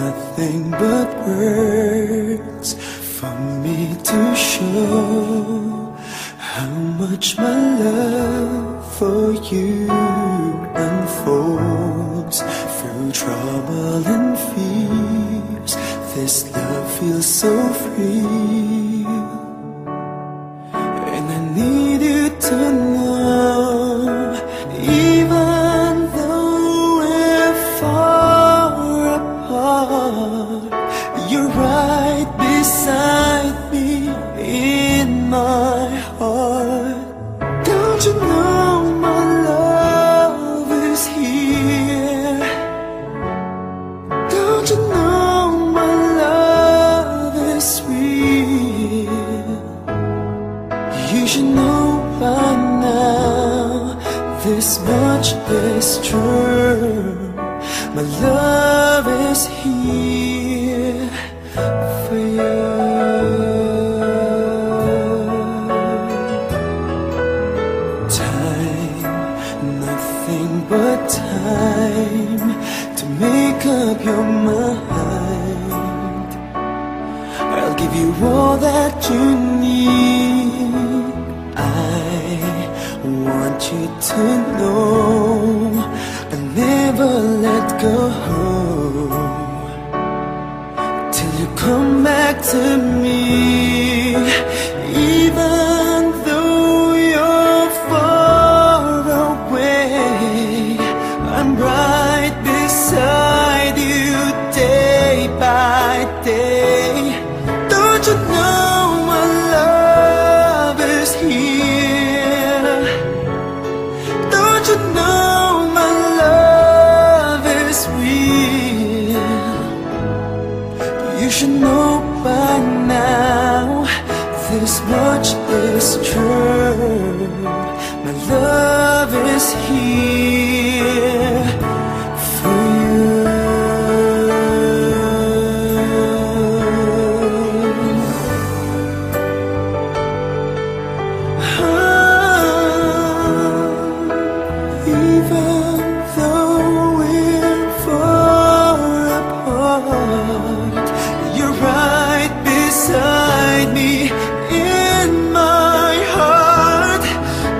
nothing but words for me to show how much my love for you unfolds through trouble and fears. This love feels so free, and I need you to know, even though we're far apart, you're right beside me in my heart. Don't you know my love is here? Don't you know my love is real? You should know by now, this much is true. My love is here for you. Time, nothing but time to make up your mind. I'll give you all that you need. I want you to know I'll never let go till you come back to me. Even though you're far away, I'm right beside you day by day. Don't you know my love is here? Don't you know my love is real? You should know by now, this much is true. My love is here for you. Even though we're far apart, you're right beside me in my heart.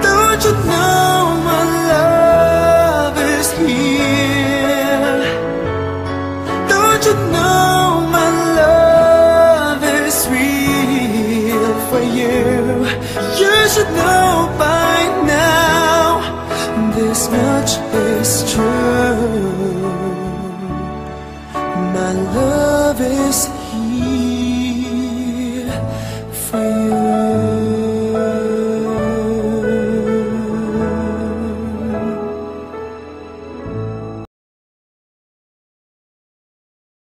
Don't you know my love is here? Don't you know my love is real for you? You should know by now, this much is true. My love is